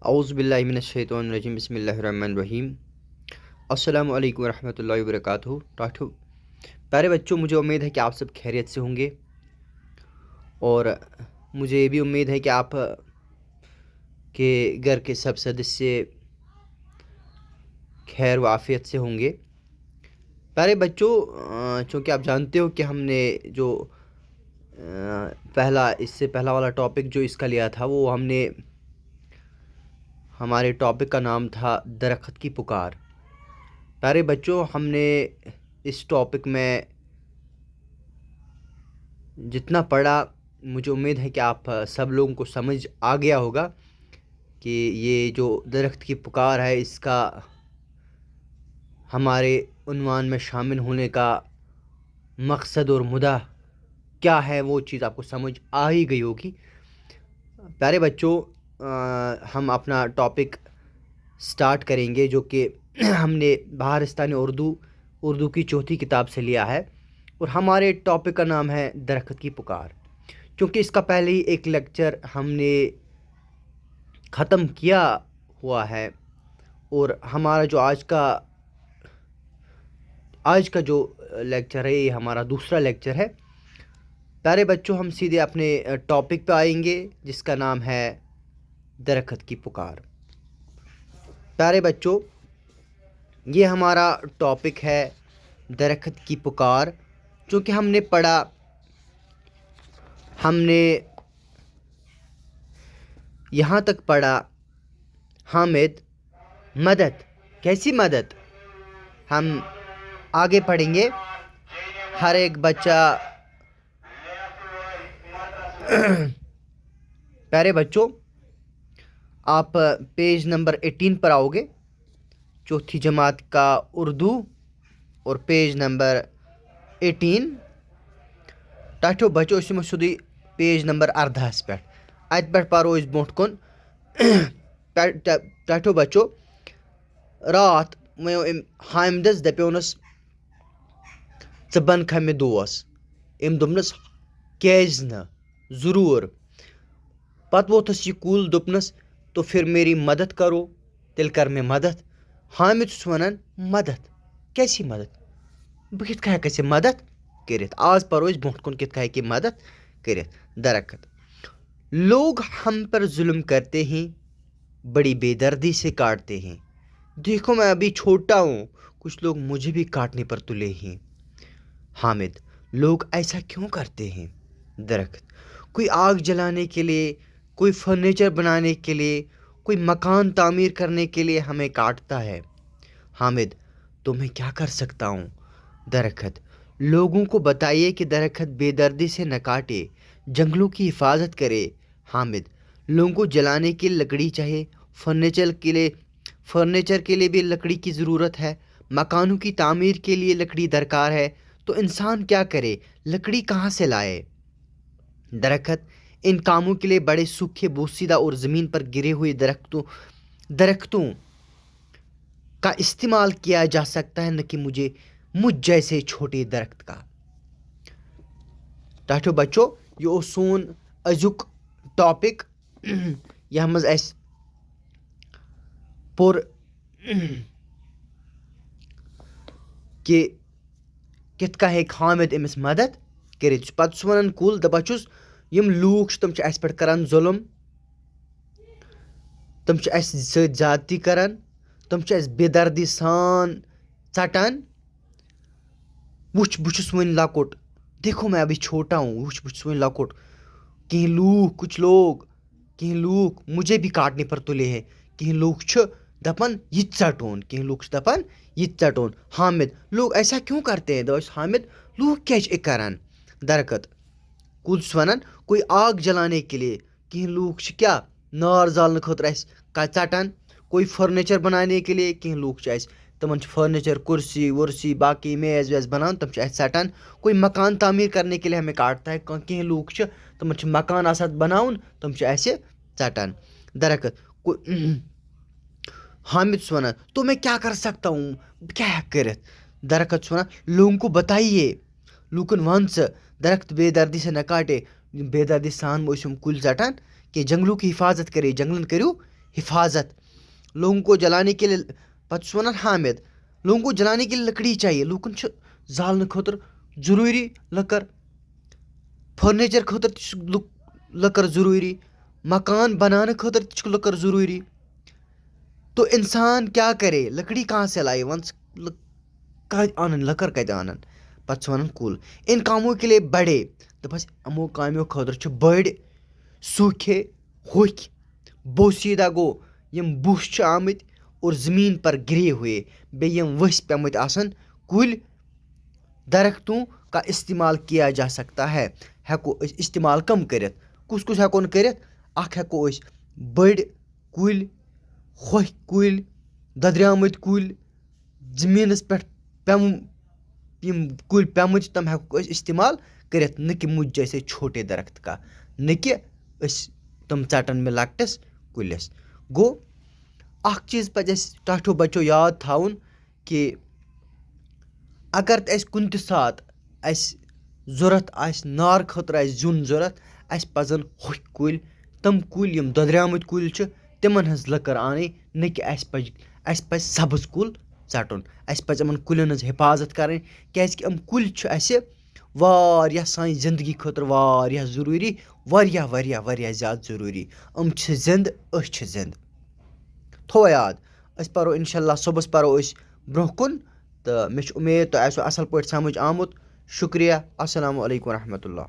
اعوذ باللہ من الشیطان الرجیم بسم اللہ الرحمن الرحیم السلام علیکم ورحمۃ اللہ وبرکاتہ ٹاٹھو پیارے بچوں، مجھے امید ہے کہ آپ سب خیریت سے ہوں گے، اور مجھے یہ بھی امید ہے کہ آپ کے گھر کے سب سدسیہ خیر و عافیت سے ہوں گے۔ پیارے بچوں، چونکہ آپ جانتے ہو کہ ہم نے جو اس سے پہلا والا ٹاپک جو اس کا لیا تھا، وہ ہمارے ٹاپک کا نام تھا درخت کی پکار۔ پیارے بچوں، ہم نے اس ٹاپک میں جتنا پڑھا، مجھے امید ہے کہ آپ سب لوگوں کو سمجھ آ گیا ہوگا کہ یہ جو درخت کی پکار ہے، اس کا ہمارے عنوان میں شامل ہونے کا مقصد اور مدعا کیا ہے، وہ چیز آپ کو سمجھ آ ہی گئی ہوگی۔ پیارے بچوں، ہم اپنا ٹاپک سٹارٹ کریں گے، جو کہ ہم نے بہارستانی اردو کی چوتھی کتاب سے لیا ہے، اور ہمارے ٹاپک کا نام ہے درخت کی پکار۔ چونکہ اس کا پہلے ہی ایک لیکچر ہم نے ختم کیا ہوا ہے، اور ہمارا جو آج کا جو لیکچر ہے، یہ ہمارا دوسرا لیکچر ہے۔ پیارے بچوں، ہم سیدھے اپنے ٹاپک پہ آئیں گے، جس کا نام ہے درخت کی پکار۔ پیارے بچوں، یہ ہمارا ٹاپک ہے درخت کی پکار۔ چونکہ ہم نے پڑھا، ہم نے یہاں تک پڑھا، حامد مدد، کیسی مدد؟ ہم آگے پڑھیں گے۔ ہر ایک بچہ پیارے بچوں، آپ پیج نمبر 18 پر آؤ گے، چوتھی جماعت کا اردو، اور پیج نمبر 18 ٹاٹھو بچو اس سیدھی پیج نمبر 18 پہ ات پہ پارو اس بروٹ کن ٹاٹھو بچو۔ رات ونو حامدس دپیونس ژٕ بنکھا مےٚ دوس، أمۍ دوٚپنس کیازِ نہٕ، ضروٗر۔ پتہٕ ووتھس یہ کُل، دوٚپنس تو پھر میری مدد کرو، تیٚلہِ کر مےٚ مدد۔ حامد چھُس ونان مدد، کیسی مدد؟ بہٕ کِتھ کٔنۍ ہٮ۪کہٕ ژےٚ مدد کٔرِتھ؟ آز پرو أسۍ برونٛٹھ کُن کِتھ کٔنۍ ہٮ۪کہِ مدد کٔرِتھ۔ درخت۔ لوگ ہم پر ظلم کرتے ہیں، بڑی بے دردی سے کاٹتے ہیں، دیکھو میں ابھی چھوٹا ہوں، کچھ لوگ مجھے بھی کاٹنے پر تلے ہیں۔ حامد۔ لوگ ایسا کیوں کرتے ہیں؟ درخت۔ کوئی آگ جلانے کے لیے، کوئی فرنیچر بنانے کے لیے، کوئی مکان تعمیر کرنے کے لیے ہمیں کاٹتا ہے۔ حامد۔ تو میں کیا کر سکتا ہوں؟ درخت۔ لوگوں کو بتائیے کہ درخت بے دردی سے نہ کاٹے، جنگلوں کی حفاظت کرے۔ حامد۔ لوگوں کو جلانے کے لیے لکڑی چاہیے، فرنیچر کے لیے بھی لکڑی کی ضرورت ہے، مکانوں کی تعمیر کے لیے لکڑی درکار ہے، تو انسان کیا کرے؟ لکڑی کہاں سے لائے؟ درخت۔ ان کاموں کے لیے بڑے سوکھے، بوسیدہ اور زمین پر گرے ہوئے درختوں کا استعمال کیا جا سکتا ہے، نہ کہ مجھ جیسے چھوٹے درخت کا۔ ٹاٹھو بچو، یہ سون ازیک ٹاپک، یہ مز اس پور کہ کت کا ہیک حامد امس مدد کرت۔ پتہ ونان کل دپان چھس یم لوگ تم اس پہ کران ظلم، تم اس سۭتۍ زیادتی کران، تم اس بے دردی سان ژٹان۔ وچھ بہ چھس ون لکٹ، دیکھو میں ابھی چھوٹا ہوں، وچھ بہ چھس ون لکٹ، کچھ لوگ مجھے بھی کاٹنے پر تلے ہیں، کہیں لوگ چھ دپان یہ ژٹون، کہیں لوگ چھ دپان یہ ژٹون۔ حامد۔ لوگ ایسا کیوں کرتے ہیں؟ دوست حامد، لوگ کیا کران؟ درخت۔ کل ونان کوئی آگ جلانے کے لیے، کہیں لوگ چھ کیا نار زالنے خاطر اس ژٹان، کوئی فرنیچر بنانے کے لیے، کہیں لوگ چھ اس تمن فرنیچر، کرسی ورسی، باقی میز ویز بنان، تم اس ژٹان۔ کوئی مکان تعمیر کرنے کے لیے ہمیں کاٹتا ہے، کہیں لوگ چھ تمن مکان آسان بناؤن، تم اس ژٹان۔ درخت۔ حامد ونان تو میں کیا کر سکتا ہوں، کیا ہیک کرت؟ درخت ونان لوگوں کو بتائیے، لوکن ون ژٕ درخت بے دردی سے نہ کاٹے، بے دردی سان ٲسۍ یِم کُلۍ ژٹان کہ جنگلوں کی حفاظت کرے، جنگلن کریو حفاظت. لوگوں کو جلانے کے لیے پتہ چھُس وَنان حامد لوگوں کو جلانے کے لیے لکڑی چاہیے. لوٗکن چھُ زالنہٕ خٲطرٕ ضروٗری لٔکٕر, فرنیچر خٲطرٕ تہِ چھُ لٔکٕر ضروٗری, مکان بنانے خٲطرٕ تہِ چھُ لٔکٕر ضروٗری. تو انسان کیا کرے, لکڑی کہاں سے لائے, ون کتہِ انن لٔکٕر کتہِ انن, پتہٕ چھُ ونان کُل. ان کاموں کے لیے بڑے, دپس یِمو کامیو خٲطرٕ چھِ بٔڑۍ سوٗکھے ہوٚکھۍ بوسیٖدہ گوٚو یِم بُش چھِ آمٕتۍ اور زمین پر گرے ہوئے, بیٚیہِ یِم ؤسۍ پیٚمٕتۍ آسن کُلۍ درختوں کا استعمال کیا جا سکتا ہے. ہٮ۪کو أسۍ استعمال کم کٔرِتھ, کُس کُس ہٮ۪کون کٔرِتھ, اکھ ہٮ۪کو أسۍ بٔڑۍ کُلۍ, ہوٚکھۍ کُلۍ, دۄدریمٕتۍ کُلۍ, زٔمیٖنس پٮ۪ٹھ یِم کُلۍ پیٚمٕتۍ تِم ہٮ۪کو أسۍ استعمال کٔرِتھ, نہ کہِ مُجھ جیسے چھوٹے درخت کا, نہ کہِ أسۍ تِم ژٹن مےٚ لۄکٹِس کُلِس. گوٚو اکھ چیٖز پزِ اَسہِ ٹاٹھیو بچو یاد تھاوُن کہِ اگر تہِ اَسہِ کُنہِ تہِ ساتہٕ اَسہِ ضوٚرتھ آسہِ نارٕ خٲطرٕ آسہِ زیُن ضوٚرتھ, اَسہِ پزن ہوٚکھۍ کُلۍ, تِم کُلۍ یِم دۄدریمٕتۍ کُلۍ چھِ تِمن ہٕنٛز لٔکٕر انٕنۍ, نہ کہِ اَسہِ پزِ سبٕز کُل ژٹُن. اَسہِ پزِ یِمن کُلٮ۪ن ہٕنٛز حفاظت کرٕنۍ, کیازِ کہِ یِم کُلۍ چھِ اَسہِ واریاہ سانہِ زندگی خٲطرٕ واریاہ ضروٗری, واریاہ واریاہ واریاہ زیادٕ ضروٗری. یِم چھِ زنٛدٕ, أسۍ چھِ زنٛدٕ. تھوٚوا یاد, أسۍ پرو انشاء اللہ صبحس پرو أسۍ برونٛہہ کُن, تہٕ مےٚ چھِ اُمید تۄہہِ آسیو اَصٕل پٲٹھۍ سمجھ آمُت. شُکریہ, السلامُ علیکم ورحمتہ اللہ.